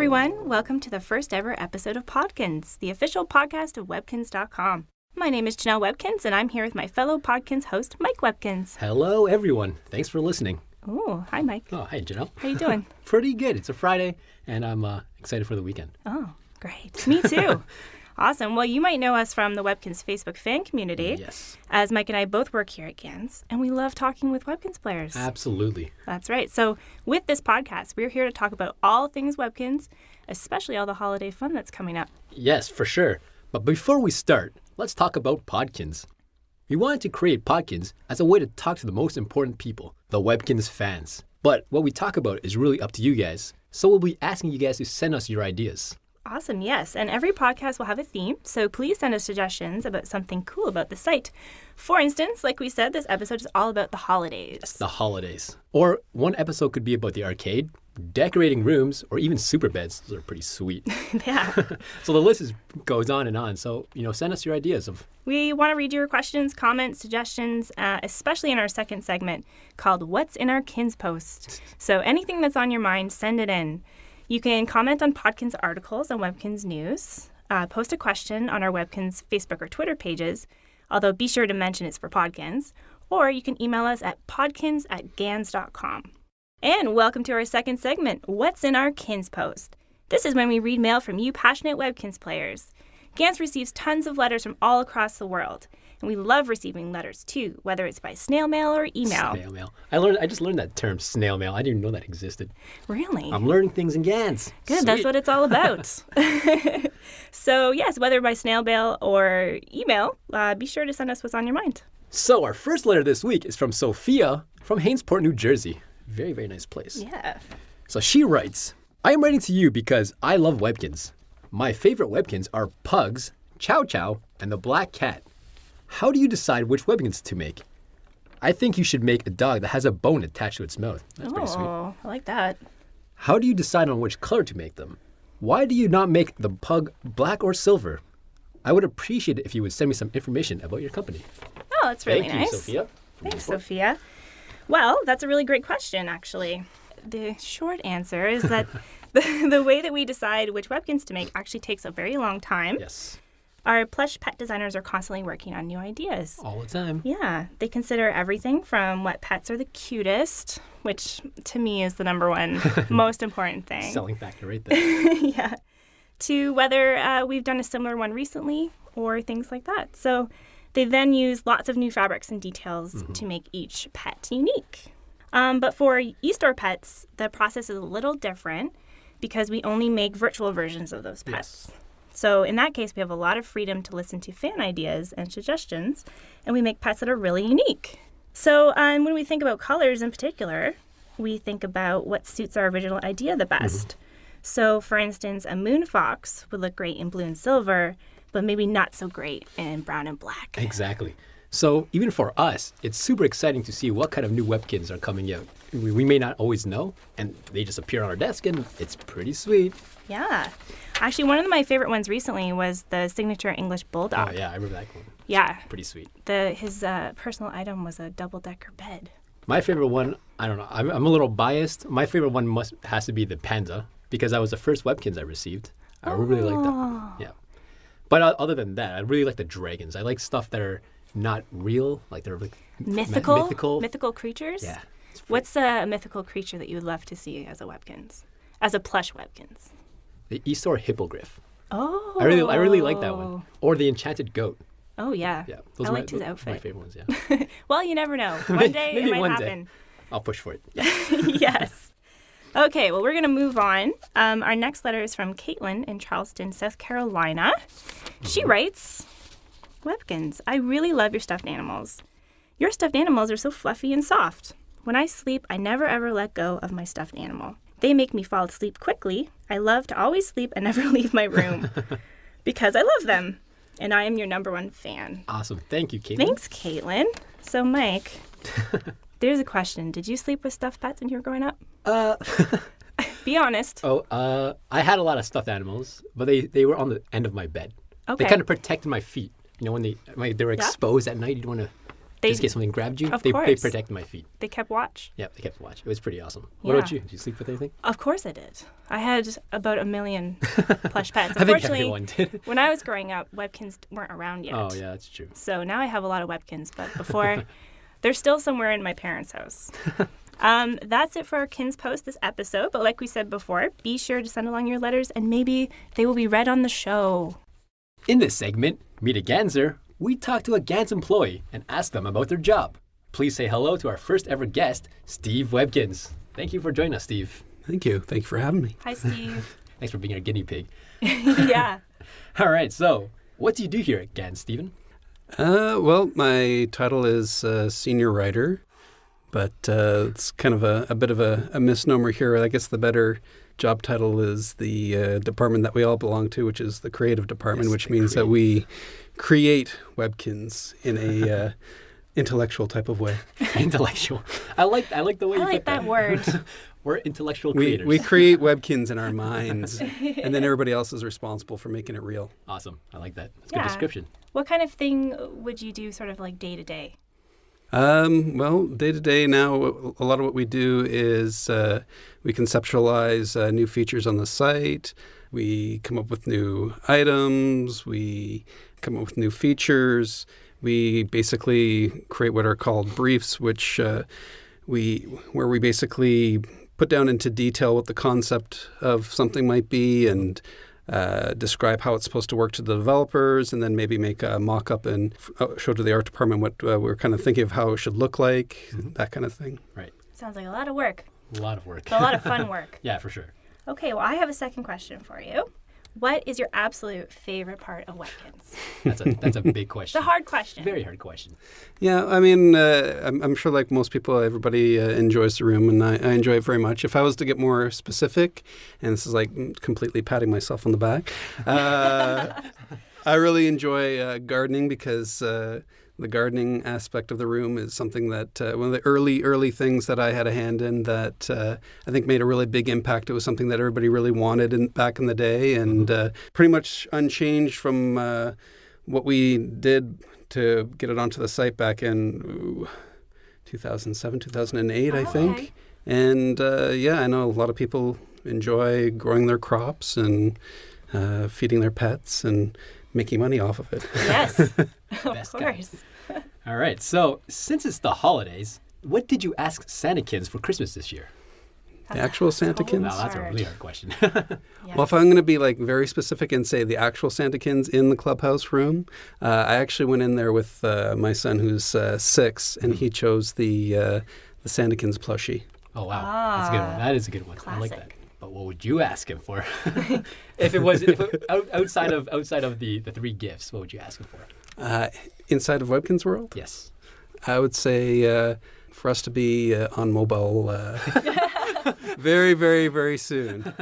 everyone. Welcome to the first ever episode of Podkinz, the official podcast of Webkinz.com. My name is Gennelle Webkinz, and I'm here with my fellow Podkinz host, Mike Webkinz. Hello, everyone. Thanks for listening. Oh, hi, Mike. Oh, hi, Gennelle. How you doing? Pretty good. It's a Friday, and I'm excited for the weekend. Oh, great. Me too. Awesome. Well, you might know us from the Webkinz Facebook fan community. Yes. As Mike and I both work here at Ganz, and we love talking with Webkinz players. Absolutely. That's right. So with this podcast, we're here to talk about all things Webkinz, especially all the holiday fun that's coming up. Yes, for sure. But before we start, let's talk about Podkinz. We wanted to create Podkinz as a way to talk to the most important people, the Webkinz fans. But what we talk about is really up to you guys, so we'll be asking you guys to send us your ideas. Awesome, yes. And every podcast will have a theme, so please send us suggestions about something cool about the site. For instance, like we said, this episode is all about the holidays. Yes, the holidays. Or one episode could be about the arcade, decorating rooms, or even super beds. Those are pretty sweet. Yeah. So the list goes on and on. So, send us your ideas of... We want to read your questions, comments, suggestions, especially in our second segment called What's in Our Kinz Post. So anything that's on your mind, send it in. You can comment on Podkinz articles on Webkinz News, post a question on our Webkinz Facebook or Twitter pages, although be sure to mention it's for Podkinz, or you can email us at podkinz@gans.com. And welcome to our second segment, What's in Our Kinz Post. This is when we read mail from you passionate Webkinz players. Ganz receives tons of letters from all across the world, and we love receiving letters too, whether it's by snail mail or email. Snail mail. I just learned that term, snail mail. I didn't even know that existed. Really? I'm learning things in Ganz. Good, Sweet. That's what it's all about. So yes, whether by snail mail or email, be sure to send us what's on your mind. So our first letter this week is from Sophia from Hainesport, New Jersey. Very, very nice place. Yeah. So she writes, I am writing to you because I love Webkinz. My favorite Webkinz are Pugs, Chow Chow, and the Black Cat. How do you decide which Webkinz to make? I think you should make a dog that has a bone attached to its mouth. That's pretty sweet. Oh, I like that. How do you decide on which color to make them? Why do you not make the pug black or silver? I would appreciate it if you would send me some information about your company. Oh, that's really Thank nice. you, Sophia. Thanks, Sophia. Well, that's a really great question, actually. The short answer is that the way that we decide which Webkinz to make actually takes a very long time. Yes. Our plush pet designers are constantly working on new ideas. All the time. Yeah, they consider everything from what pets are the cutest, which to me is the number one most important thing. Selling factor right there. Yeah. To whether we've done a similar one recently or things like that. So they then use lots of new fabrics and details to make each pet unique. But for e-store pets, the process is a little different because we only make virtual versions of those pets. Yes. So in that case, we have a lot of freedom to listen to fan ideas and suggestions, and we make pets that are really unique. So when we think about colors in particular, we think about what suits our original idea the best. So for instance, a moon fox would look great in blue and silver, but maybe not so great in brown and black. Exactly. So even for us, it's super exciting to see what kind of new Webkinz are coming out. We may not always know, and they just appear on our desk, and it's pretty sweet. Yeah. Actually, one of my favorite ones recently was the signature English Bulldog. Oh, yeah, I remember that one. Yeah. Pretty sweet. His personal item was a double-decker bed. My favorite one, I don't know, I'm a little biased. My favorite one has to be the Panda, because that was the first Webkinz I received. I really like that. Yeah. But other than that, I really like the dragons. I like stuff that are not real, like they're like mythical creatures? Yeah. What's a mythical creature that you would love to see as a Webkinz? As a plush Webkinz? The e-store hippogriff. Oh. I really like that one. Or the enchanted goat. Oh, yeah. Yeah. I liked his outfit. My favorite ones, yeah. Well, you never know. One day Maybe it might one happen. Day. I'll push for it. Yeah. Yes. Okay, well, we're going to move on. Our next letter is from Caitlin in Charleston, South Carolina. She writes, Webkinz, I really love your stuffed animals. Your stuffed animals are so fluffy and soft. When I sleep, I never ever let go of my stuffed animal. They make me fall asleep quickly. I love to always sleep and never leave my room because I love them. And I am your number one fan. Awesome. Thank you, Caitlin. Thanks, Caitlin. So, Mike, there's a question. Did you sleep with stuffed pets when you were growing up? Be honest. I had a lot of stuffed animals, but they were on the end of my bed. Okay. They kind of protected my feet. When they were exposed at night, you don't want to Just in case something grabbed you, Of they course. protected my feet. They kept watch. Yep, they kept watch. It was pretty awesome. What Yeah. about you? Did you sleep with anything? Of course I did. I had about 1 million plush pets. I think Unfortunately, everyone did. when I was growing up, Webkinz weren't around yet. Oh, yeah, that's true. So now I have a lot of Webkinz, but before, they're still somewhere in my parents' house. That's it for our Kins Post this episode. But like we said before, be sure to send along your letters and maybe they will be read on the show. In this segment, Meet a Ganser, we talk to a Ganz employee and ask them about their job. Please say hello to our first ever guest, Steve Webkinz. Thank you for joining us, Steve. Thank you. Thank you for having me. Hi, Steve. Thanks for being our guinea pig. Yeah. All right, so what do you do here at Ganz, Stephen? Well, my title is senior writer, but it's kind of a bit of a misnomer here. I guess the better job title is the department that we all belong to, which is the creative department, Yes, which the means that creative. we create Webkinz in a intellectual type of way. Intellectual. I like the way I you like put that word. We're intellectual We creators. create Webkinz in our minds, and then everybody else is responsible for making it real. Awesome. I like that. That's a Yeah. good description. What kind of thing would you do sort of like day to day? Well, day to day now, a lot of what we do is we conceptualize new features on the site. We come up with new items. We come up with new features. We basically create what are called briefs, which where we basically put down into detail what the concept of something might be and describe how it's supposed to work to the developers, and then maybe make a mock-up and show to the art department what we're kind of thinking of how it should look like, that kind of thing. Right. Sounds like a lot of work. A lot of work. A lot of fun work. Yeah, for sure. Okay, well, I have a second question for you. What is your absolute favorite part of Webkinz? That's a big It's question. a hard question. Very hard question. Yeah, I mean, I'm sure like most people, everybody enjoys the room, and I enjoy it very much. If I was to get more specific, and this is like completely patting myself on the back, I really enjoy gardening because the gardening aspect of the room is something that one of the early things that I had a hand in that I think made a really big impact. It was something that everybody really wanted back in the day, and pretty much unchanged from what we did to get it onto the site back in 2007, 2008, I think. Okay. And yeah, I know a lot of people enjoy growing their crops and feeding their pets and making money off of it. Yes, of Best guy. course. All right. So, since it's the holidays, what did you ask Santa Kids for Christmas this year? The actual Santa-kins? Wow, that's a really hard question. Well, if I'm going to be like very specific and say the actual Santa-kins in the Clubhouse room, I actually went in there with my son who's 6, and he chose the Santa-kins plushie. Oh, wow. That's a good one. That is a good one. I like that. Classic. But what would you ask him for? Outside of the 3 gifts, what would you ask him for? Inside of Webkinz World, Yes. I would say for us to be on mobile very, very, very soon.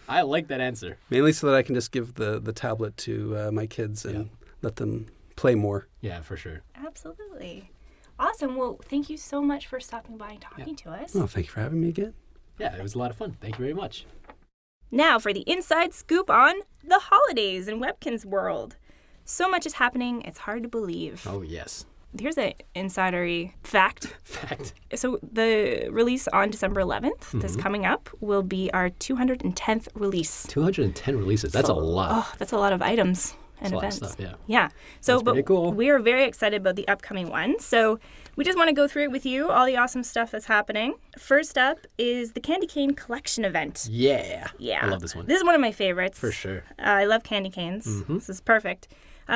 I like that answer. Mainly so that I can just give the tablet to my kids and let them play more. Yeah, for sure. Absolutely. Awesome. Well, thank you so much for stopping by and talking to us. Oh, thank you for having me again. Yeah, it was a lot of fun. Thank you very much. Now for the inside scoop on the holidays in Webkinz world. So much is happening, it's hard to believe. Oh, yes. Here's an insidery fact. Fact. So the release on December 11th, this coming up, will be our 210th release. 210 releases. That's a lot. Oh, that's a lot of items and That's a lot of events. stuff, yeah. Yeah. So, That's pretty cool. we are very excited about the upcoming one. So we just want to go through it with you, all the awesome stuff that's happening. First up is the Candy Cane Collection event. Yeah. Yeah. I love this one. This is one of my favorites. For sure. I love candy canes. This is perfect.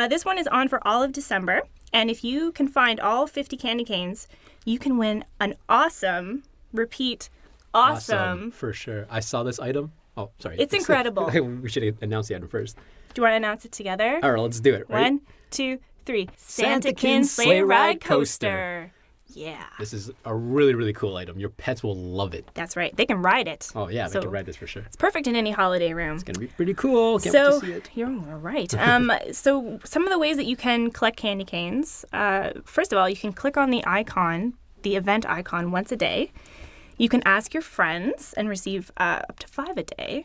This one is on for all of December. And if you can find all 50 candy canes, you can win an awesome, repeat, awesome. For sure. I saw this item. Oh, sorry. It's incredible. We should announce the item first. Do you want to announce it together? All right, let's do it. Right? 1, 2, 3. Santa-kin Sleigh Ride Coaster. Yeah. This is a really, really cool item. Your pets will love it. That's right. They can ride it. Oh, yeah, So they can ride this for sure. It's perfect in any holiday room. It's going to be pretty cool. Can't wait So to see it. you're right. So some of the ways that you can collect candy canes. First of all, you can click on the icon, the event icon, once a day. You can ask your friends and receive up to 5 a day.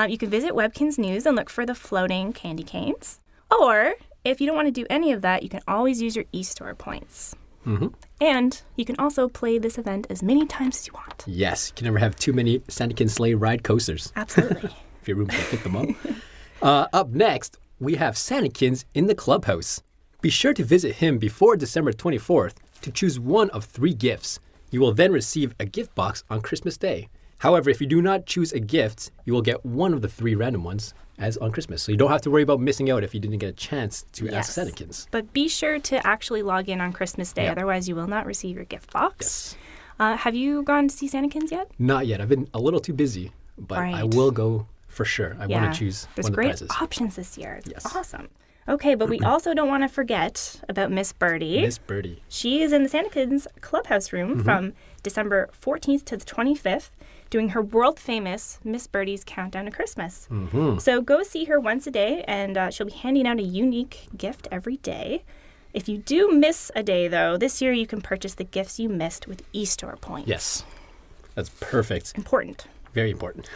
You can visit Webkinz News and look for the floating candy canes. Or if you don't want to do any of that, you can always use your eStore points. Mm-hmm. And you can also play this event as many times as you want. Yes, you can never have too many Santakin sleigh ride coasters. Absolutely. If your room can fit them all. Up next, we have Santakinz in the Clubhouse. Be sure to visit him before December 24th to choose one of 3 gifts. You will then receive a gift box on Christmas Day. However, if you do not choose a gift, you will get one of the 3 random ones as on Christmas. So you don't have to worry about missing out if you didn't get a chance to ask Santakinz. But be sure to actually log in on Christmas Day, otherwise you will not receive your gift box. Yes. Have you gone to see Santakinz yet? Not yet. I've been a little too busy, but I will go for sure. I want to choose one of the prizes. There's great options this year. It's Yes. awesome. Okay, but we also don't want to forget about Miss Birdie. Miss Birdie. She is in the Santakinz Clubhouse room from December 14th to the 25th, doing her world-famous Miss Birdie's Countdown to Christmas. Mm-hmm. So go see her once a day, and she'll be handing out a unique gift every day. If you do miss a day, though, this year you can purchase the gifts you missed with eStore points. Yes, that's perfect. Important. Very important.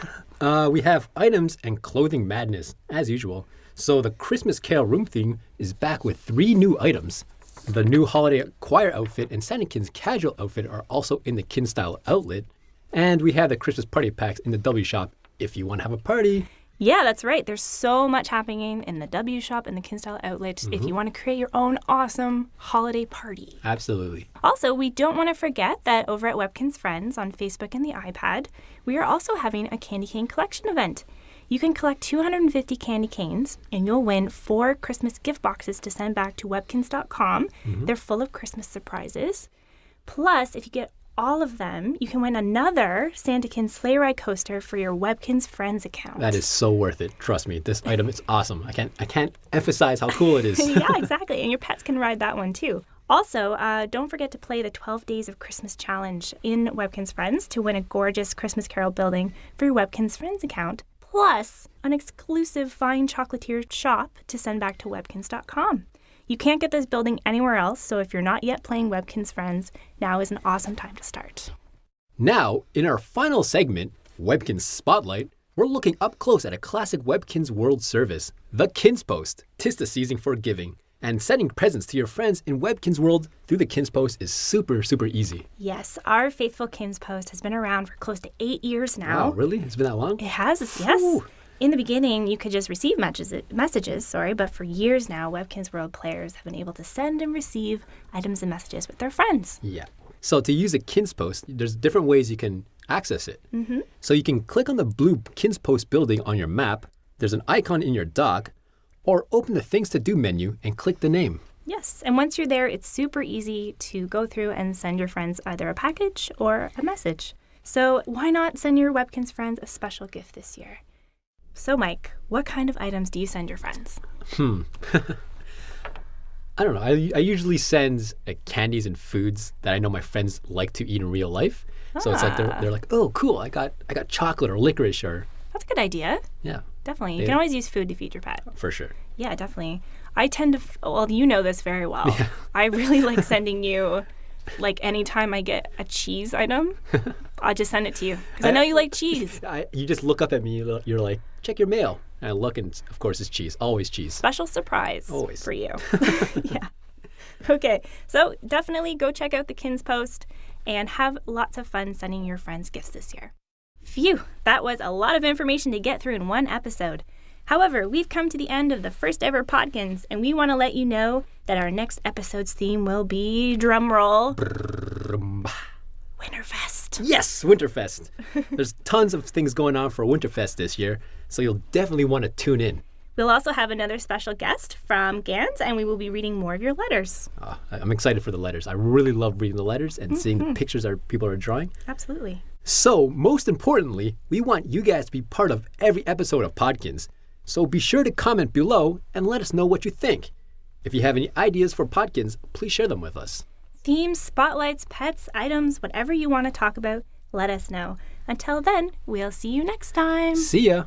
We have items and clothing madness, as usual. So the Christmas Carol room theme is back with 3 new items. The new holiday choir outfit and Santakinz casual outfit are also in the Kinz Style outlet. And we have the Christmas party packs in the W shop if you want to have a party. Yeah, that's right. There's so much happening in the W shop and the Kinz Style outlet if you want to create your own awesome holiday party. Absolutely. Also, we don't want to forget that over at Webkinz Friends on Facebook and the iPad, we are also having a candy cane collection event. You can collect 250 candy canes, and you'll win 4 Christmas gift boxes to send back to webkinz.com. They're full of Christmas surprises. Plus, if you get all of them, you can win another Santakinz sleigh ride coaster for your Webkinz Friends account. That is so worth it. Trust me, this item is awesome. I can't emphasize how cool it is. Yeah, exactly. And your pets can ride that one too. Also, don't forget to play the 12 Days of Christmas Challenge in Webkinz Friends to win a gorgeous Christmas Carol building for your Webkinz Friends account. Plus, an exclusive fine chocolatier shop to send back to webkinz.com. You can't get this building anywhere else, so if you're not yet playing Webkinz Friends, now is an awesome time to start. Now, in our final segment, Webkinz Spotlight, we're looking up close at a classic Webkinz World Service, the Kinz Post. 'Tis the season for giving. And sending presents to your friends in Webkinz World through the Kinz Post is super, super easy. Yes, our faithful Kinz Post has been around for close to 8 years now. Wow, really? It's been that long? It has, yes. Ooh. In the beginning, you could just receive messages, but for years now, Webkinz World players have been able to send and receive items and messages with their friends. Yeah. So to use a Kinz Post, there's different ways you can access it. Mm-hmm. So you can click on the blue Kinz Post building on your map. There's an icon in your dock. Or open the Things to Do menu and click the name. Yes, and once you're there, it's super easy to go through and send your friends either a package or a message. So why not send your Webkinz friends a special gift this year? So Mike, what kind of items do you send your friends? I don't know. I usually send candies and foods that I know my friends like to eat in real life. So it's like they're like, oh, cool, I got chocolate or licorice or... That's a good idea. Yeah. Definitely. You can always use food to feed your pet. For sure. Yeah, definitely. I tend to, well, you know this very well. Yeah. I really like sending you, like, anytime I get a cheese item, I'll just send it to you. Because I know you like cheese. You just look up at me, you're like, check your mail. And I look and, of course, it's cheese. Always cheese. Special surprise Always. For you. Yeah. Okay, so definitely go check out the Kinz Post and have lots of fun sending your friends gifts this year. Phew, that was a lot of information to get through in one episode. However, we've come to the end of the first ever Podkinz, and we want to let you know that our next episode's theme will be, drumroll, Winterfest. Yes, Winterfest. There's tons of things going on for Winterfest this year, so you'll definitely want to tune in. We'll also have another special guest from Ganz, and we will be reading more of your letters. I'm excited for the letters. I really love reading the letters and seeing the pictures that people are drawing. Absolutely. So, most importantly, we want you guys to be part of every episode of Podkinz. So be sure to comment below and let us know what you think. If you have any ideas for Podkinz, please share them with us. Themes, spotlights, pets, items, whatever you want to talk about, let us know. Until then, we'll see you next time. See ya.